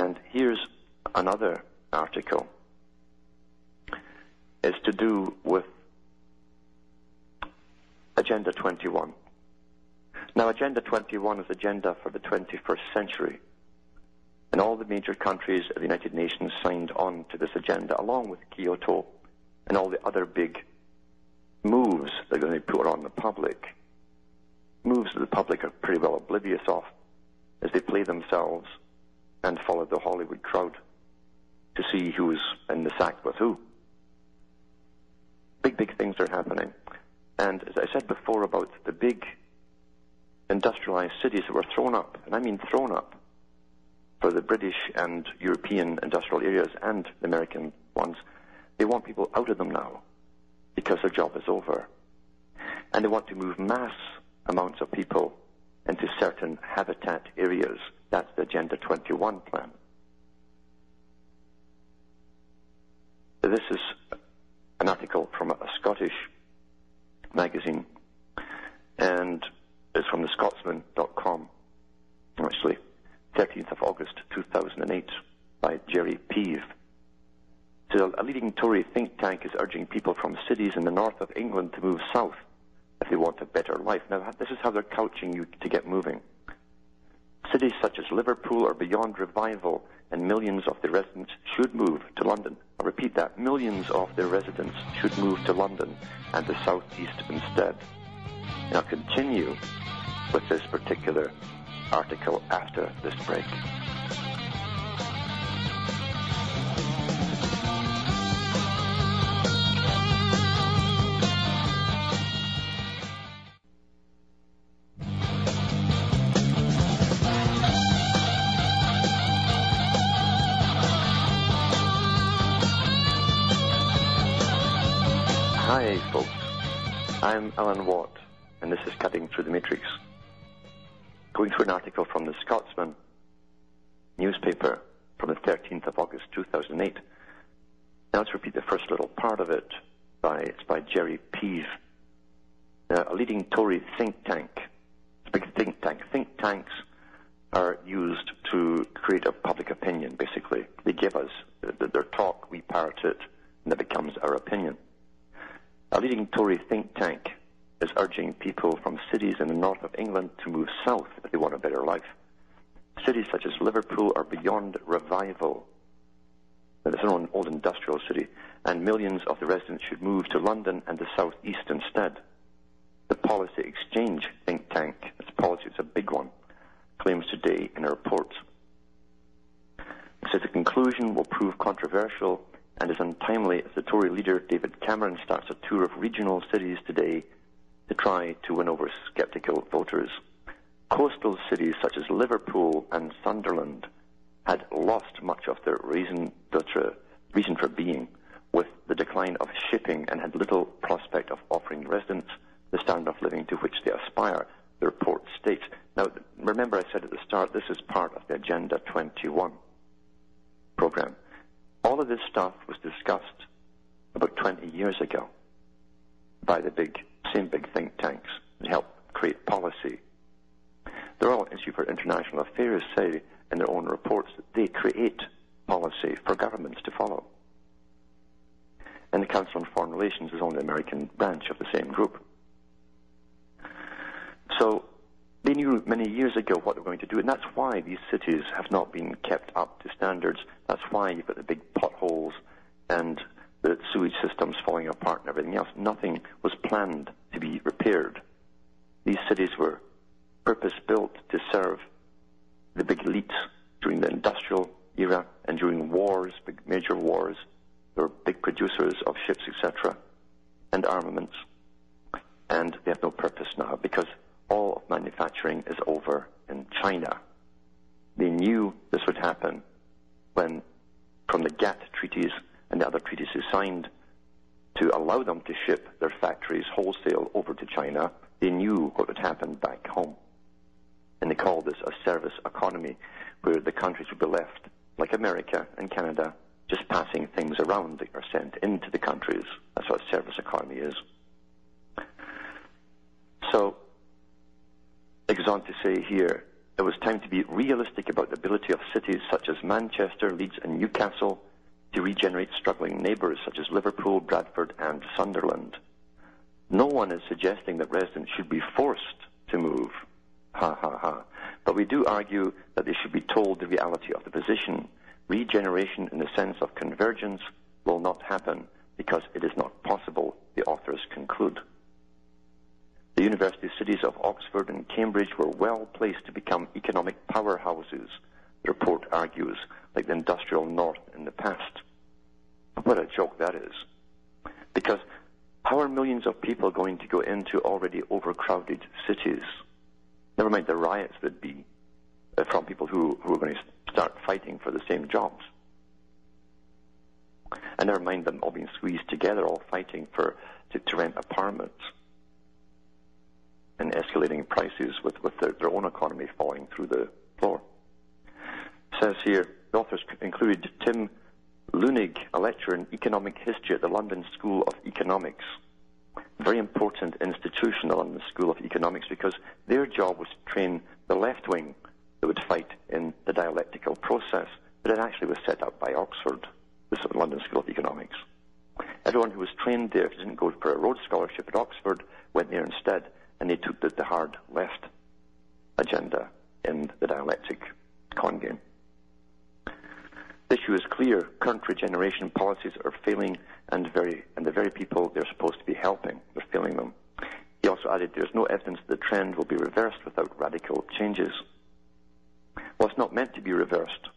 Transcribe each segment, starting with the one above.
And here's another article. It's to do with Agenda 21. Now, Agenda 21 is agenda for the 21st century. And all the major countries of the United Nations signed on to this agenda, along with Kyoto and all the other big moves they're going to put on the public. Moves that the public are pretty well oblivious of as they play themselves and follow the Hollywood crowd to see who's in the sack with who. Big, big things are happening. And as I said before about the big industrialized cities that were thrown up, and I mean thrown up, for the British and European industrial areas and the American ones, they want people out of them now because their job is over. And they want to move mass amounts of people into certain habitat areas. That's the Agenda 21 plan. This is an article from a Scottish magazine, and it's from thescotsman.com, actually, 13th of August 2008, by Jerry Peave. So a leading Tory think tank is urging people from cities in the north of England to move south if they want a better life. Now, this is how they're couching you to get moving. Cities such as Liverpool are beyond revival, and millions of their residents should move to London. I'll repeat that. Millions of their residents should move to London and the southeast instead. And I'll continue with this particular article after this break. Hi, folks. I'm Alan Watt, and this is Cutting Through the Matrix. Going through an article from the Scotsman newspaper from the 13th of August 2008. Now let's repeat the first little part of it. It's by Jerry Peave, a leading Tory think tank. It's a big think tank. Think tanks are used to create a public opinion, basically. They give us their talk, we parrot it, and it becomes our opinion. A leading Tory think tank is urging people from cities in the north of England to move south if they want a better life. Cities such as Liverpool are beyond revival. It's an old industrial city, and millions of the residents should move to London and the southeast instead. The Policy Exchange think tank, its policy is a big one, claims today in a report. It says the conclusion will prove controversial and is untimely as the Tory leader David Cameron starts a tour of regional cities today to try to win over sceptical voters. Coastal cities such as Liverpool and Sunderland had lost much of their reason for being with the decline of shipping and had little prospect of offering residents the standard of living to which they aspire, the report states. Now, remember I said at the start, this is part of the Agenda 21 program. All of this stuff was discussed about 20 years ago by the same big think tanks that help create policy. The Royal Institute for International Affairs say in their own reports that they create policy for governments to follow. And the Council on Foreign Relations is only the American branch of the same group. So they knew many years ago what they were going to do, and that's why these cities have not been kept up to standards. That's why you've got the big potholes and the sewage systems falling apart and everything else. Nothing was planned to be repaired. These cities were purpose-built to serve the big elites during the industrial era and during wars, big major wars. They were big producers of ships, etc., and armaments. And they have no purpose now because all of manufacturing is over in China. They knew this would happen when, from the GATT treaties and the other treaties they signed to allow them to ship their factories wholesale over to China, they knew what would happen back home. And they called this a service economy, where the countries would be left, like America and Canada, just passing things around that are sent into the countries. That's what a service economy is. So, it goes on to say here, it was time to be realistic about the ability of cities such as Manchester, Leeds and Newcastle to regenerate struggling neighbours such as Liverpool, Bradford and Sunderland. No one is suggesting that residents should be forced to move. Ha ha ha. But we do argue that they should be told the reality of the position. Regeneration in the sense of convergence will not happen because it is not possible, the authors conclude. The university cities of Oxford and Cambridge were well placed to become economic powerhouses, the report argues, like the industrial north in the past. What a joke that is. Because how are millions of people going to go into already overcrowded cities? Never mind the riots there'd be from people who are going to start fighting for the same jobs. And never mind them all being squeezed together, all fighting to rent apartments and escalating prices with their own economy falling through the floor. It says here, the authors included Tim Lunig, a lecturer in economic history at the London School of Economics. Very important institution, the London School of Economics, because their job was to train the left wing that would fight in the dialectical process, but it actually was set up by Oxford, the London School of Economics. Everyone who was trained there, if they didn't go for a Rhodes Scholarship at Oxford, went there instead, and they took the hard left agenda in the dialectic con game. The issue is clear. Current regeneration policies are failing, and the very people they're supposed to be helping, they're failing them. He also added, there's no evidence that the trend will be reversed without radical changes. Well, it's not meant to be reversed.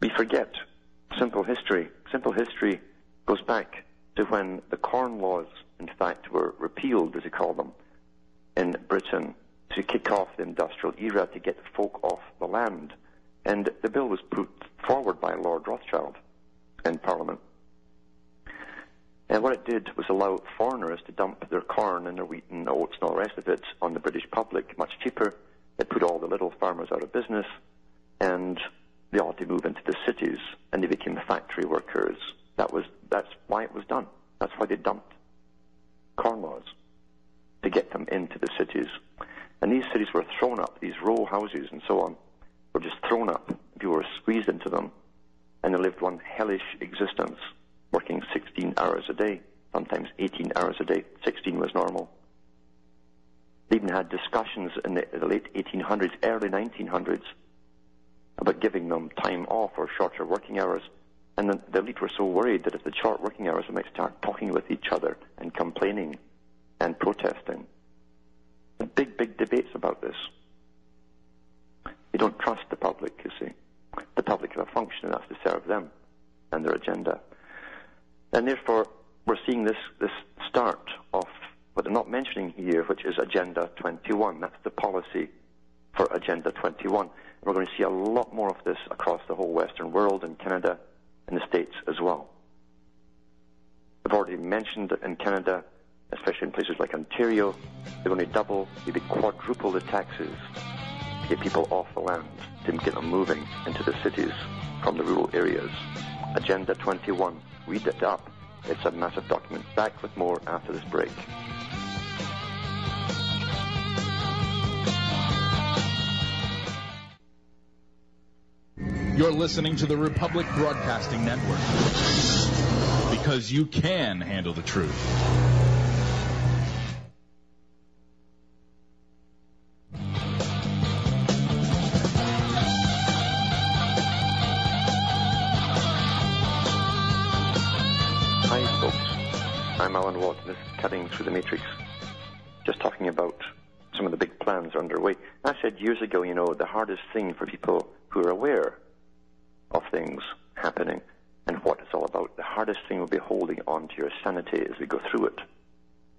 We forget simple history. Simple history goes back to when the Corn Laws, in fact, were repealed, as they call them, in Britain to kick off the industrial era, to get the folk off the land. And the bill was put forward by Lord Rothschild in Parliament. And what it did was allow foreigners to dump their corn and their wheat and oats and all the rest of it on the British public much cheaper. It put all the little farmers out of business, and they all had to move into the cities, and they became factory workers. That's why it was done. That's why they dumped Corn Laws, to get them into the cities. And these cities were thrown up, these row houses and so on, were just thrown up. People were squeezed into them, and they lived one hellish existence, working 16 hours a day, sometimes 18 hours a day. 16 was normal. They even had discussions in the late 1800s, early 1900s, about giving them time off or shorter working hours. And the elite were so worried that if the short working hours, they might start talking with each other and complaining and protesting. Big, big debates about this. They don't trust the public, you see. The public have a function, and that's to serve them and their agenda. And therefore, we're seeing this start of what they're not mentioning here, which is Agenda 21. That's the policy for Agenda 21. And we're going to see a lot more of this across the whole Western world, and Canada, and the States as well. I've already mentioned that in Canada, especially in places like Ontario, they're going to double, maybe quadruple the taxes to get people off the land, to get them moving into the cities from the rural areas. Agenda 21. Read it up. It's a massive document. Back with more after this break. You're listening to the Republic Broadcasting Network, because you can handle the truth. Hi, folks. I'm Alan Watt. This is Cutting Through the Matrix. Just talking about some of the big plans are underway. I said years ago, the hardest thing for people who are aware of things happening and what it's all about, the hardest thing will be holding on to your sanity as we go through it,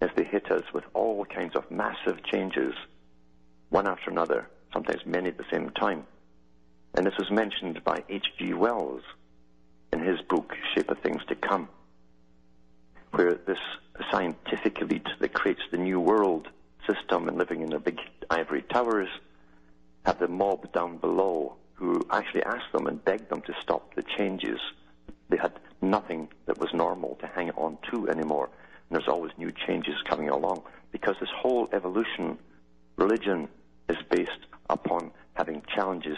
as they hit us with all kinds of massive changes, one after another, sometimes many at the same time. And this was mentioned by H.G. Wells in his book, Shape of Things to Come, where this scientific elite that creates the new world system and living in their big ivory towers have the mob down below who actually asked them and begged them to stop the changes. They had nothing that was normal to hang on to anymore. And there's always new changes coming along, because this whole evolution, religion, is based upon having challenges